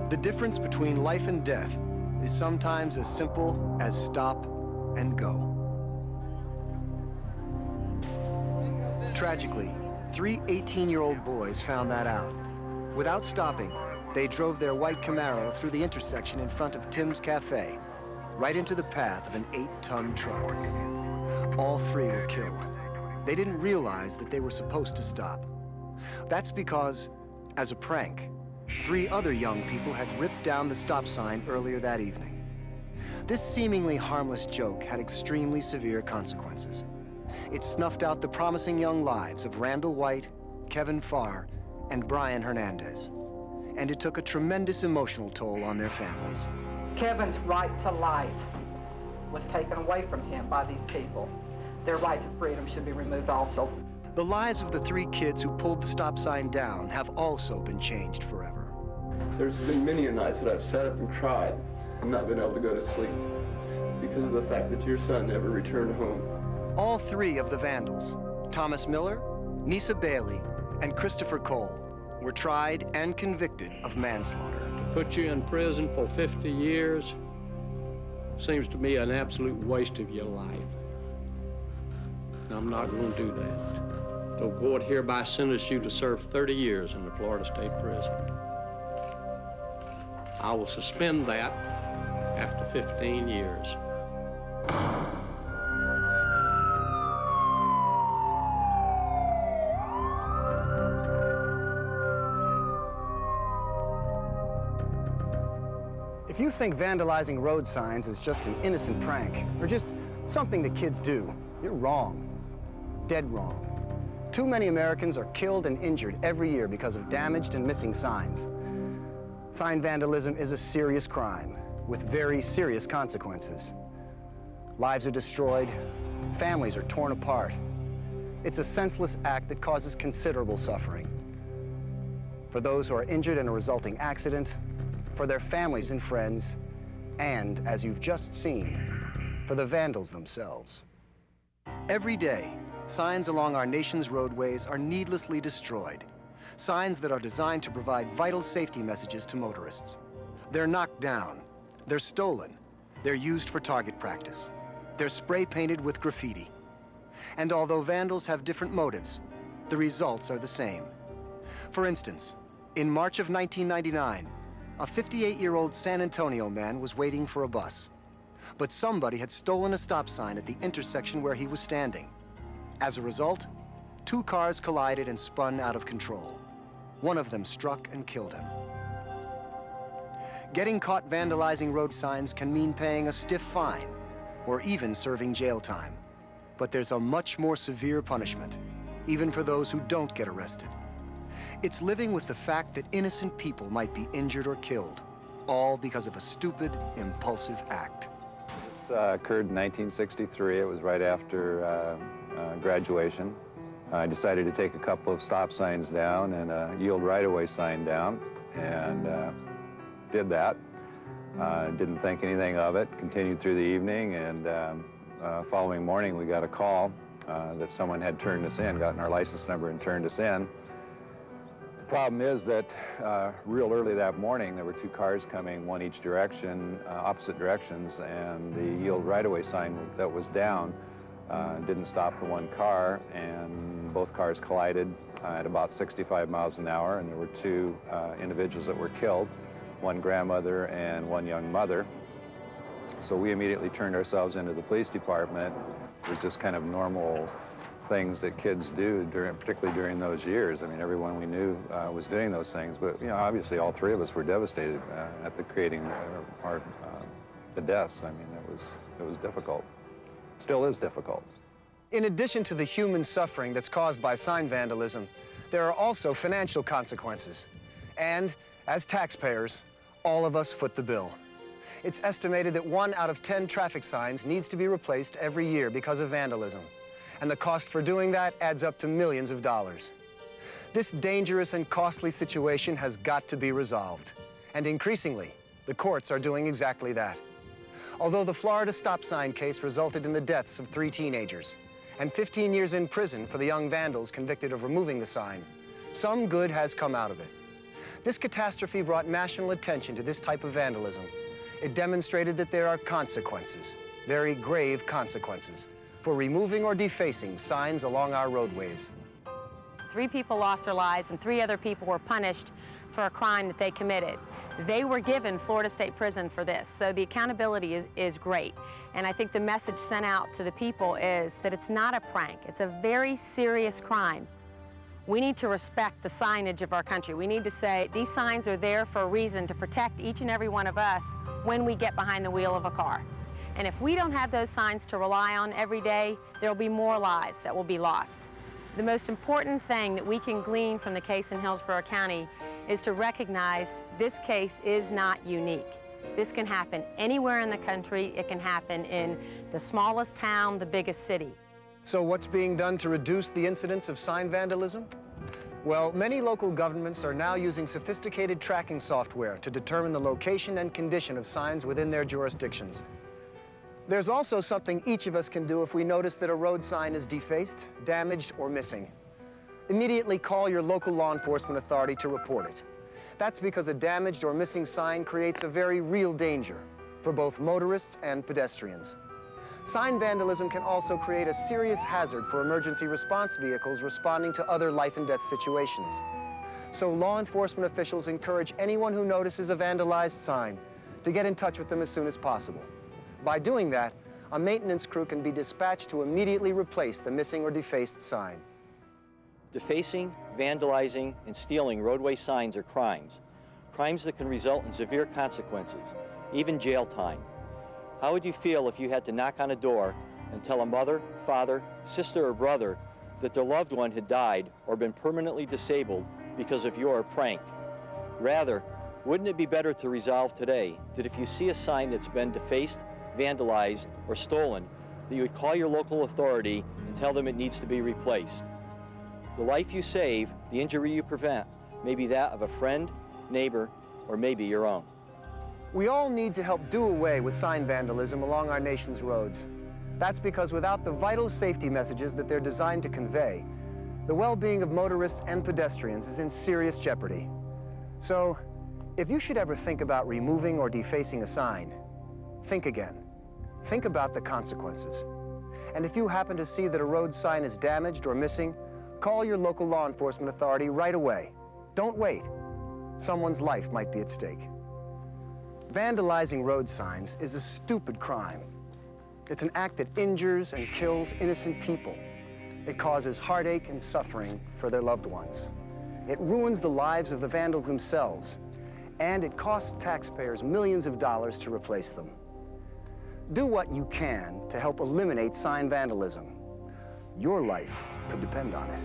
The difference between life and death is sometimes as simple as stop and go. Tragically, 3 18-year-old boys found that out. Without stopping, they drove their white Camaro through the intersection in front of Tim's Cafe, right into the path of an 8-ton truck. All 3 were killed. They didn't realize that they were supposed to stop. That's because, as a prank, 3 other young people had ripped down the stop sign earlier that evening. This seemingly harmless joke had extremely severe consequences. It snuffed out the promising young lives of Randall White, Kevin Farr, and Brian Hernandez. And it took a tremendous emotional toll on their families. Kevin's right to life was taken away from him by these people. Their right to freedom should be removed also. The lives of the 3 kids who pulled the stop sign down have also been changed forever. There's been many nights that I've sat up and cried and not been able to go to sleep because of the fact that your son never returned home. All 3 of the vandals, Thomas Miller, Nisa Bailey, and Christopher Cole, were tried and convicted of manslaughter. To put you in prison for 50 years seems to me an absolute waste of your life. And I'm not going to do that. The court hereby sentences you to serve 30 years in the Florida State Prison. I will suspend that after 15 years. If you think vandalizing road signs is just an innocent prank, or just something that kids do, you're wrong. Dead wrong. Too many Americans are killed and injured every year because of damaged and missing signs. Sign vandalism is a serious crime with very serious consequences. Lives are destroyed, families are torn apart. It's a senseless act that causes considerable suffering. For those who are injured in a resulting accident, for their families and friends, and, as you've just seen, for the vandals themselves. Every day, signs along our nation's roadways are needlessly destroyed. Signs that are designed to provide vital safety messages to motorists. They're knocked down, they're stolen, they're used for target practice. They're spray painted with graffiti. And although vandals have different motives, the results are the same. For instance, in March of 1999, a 58-year-old San Antonio man was waiting for a bus. But somebody had stolen a stop sign at the intersection where he was standing. As a result, 2 cars collided and spun out of control. One of them struck and killed him. Getting caught vandalizing road signs can mean paying a stiff fine, or even serving jail time. But there's a much more severe punishment, even for those who don't get arrested. It's living with the fact that innocent people might be injured or killed, all because of a stupid, impulsive act. This occurred in 1963. It was right after graduation. I decided to take a couple of stop signs down and a yield right-of-way sign down, and did that. Didn't think anything of it, continued through the evening, and following morning we got a call that someone had turned us in, gotten our license number and turned us in. The problem is that real early that morning there were 2 cars coming, one each direction, opposite directions, and the yield right-of-way sign that was down didn't stop the one car, and both cars collided at about 65 miles an hour, and there were 2 individuals that were killed, one grandmother and one young mother. So we immediately turned ourselves into the police department. It was just kind of normal things that kids do, particularly during those years. I mean, everyone we knew was doing those things, but you know, obviously all 3 of us were devastated at the creating the deaths. I mean, it was difficult. Still is difficult. In addition to the human suffering that's caused by sign vandalism, there are also financial consequences. And as taxpayers, all of us foot the bill. It's estimated that 1 out of 10 traffic signs needs to be replaced every year because of vandalism. And the cost for doing that adds up to millions of dollars. This dangerous and costly situation has got to be resolved. And increasingly, the courts are doing exactly that. Although the Florida stop sign case resulted in the deaths of 3 teenagers and 15 years in prison for the young vandals convicted of removing the sign, some good has come out of it. This catastrophe brought national attention to this type of vandalism. It demonstrated that there are consequences, very grave consequences, for removing or defacing signs along our roadways. 3 people lost their lives and 3 other people were punished for a crime that they committed. They were given Florida State Prison for this, so the accountability is great. And I think the message sent out to the people is that it's not a prank, it's a very serious crime. We need to respect the signage of our country. We need to say these signs are there for a reason to protect each and every one of us when we get behind the wheel of a car. And if we don't have those signs to rely on every day, there will be more lives that will be lost. The most important thing that we can glean from the case in Hillsborough County is to recognize this case is not unique. This can happen anywhere in the country. It can happen in the smallest town, the biggest city. So what's being done to reduce the incidence of sign vandalism? Well, many local governments are now using sophisticated tracking software to determine the location and condition of signs within their jurisdictions. There's also something each of us can do if we notice that a road sign is defaced, damaged, or missing. Immediately call your local law enforcement authority to report it. That's because a damaged or missing sign creates a very real danger for both motorists and pedestrians. Sign vandalism can also create a serious hazard for emergency response vehicles responding to other life and death situations. So law enforcement officials encourage anyone who notices a vandalized sign to get in touch with them as soon as possible. By doing that, a maintenance crew can be dispatched to immediately replace the missing or defaced sign. Defacing, vandalizing, and stealing roadway signs are crimes. Crimes that can result in severe consequences, even jail time. How would you feel if you had to knock on a door and tell a mother, father, sister, or brother that their loved one had died or been permanently disabled because of your prank? Rather, wouldn't it be better to resolve today that if you see a sign that's been defaced, vandalized, or stolen, that you would call your local authority and tell them it needs to be replaced? The life you save, the injury you prevent, may be that of a friend, neighbor, or maybe your own. We all need to help do away with sign vandalism along our nation's roads. That's because without the vital safety messages that they're designed to convey, the well-being of motorists and pedestrians is in serious jeopardy. So, if you should ever think about removing or defacing a sign, think again. Think about the consequences. And if you happen to see that a road sign is damaged or missing, call your local law enforcement authority right away. Don't wait. Someone's life might be at stake. Vandalizing road signs is a stupid crime. It's an act that injures and kills innocent people. It causes heartache and suffering for their loved ones. It ruins the lives of the vandals themselves, and it costs taxpayers millions of dollars to replace them. Do what you can to help eliminate sign vandalism. Your life could depend on it.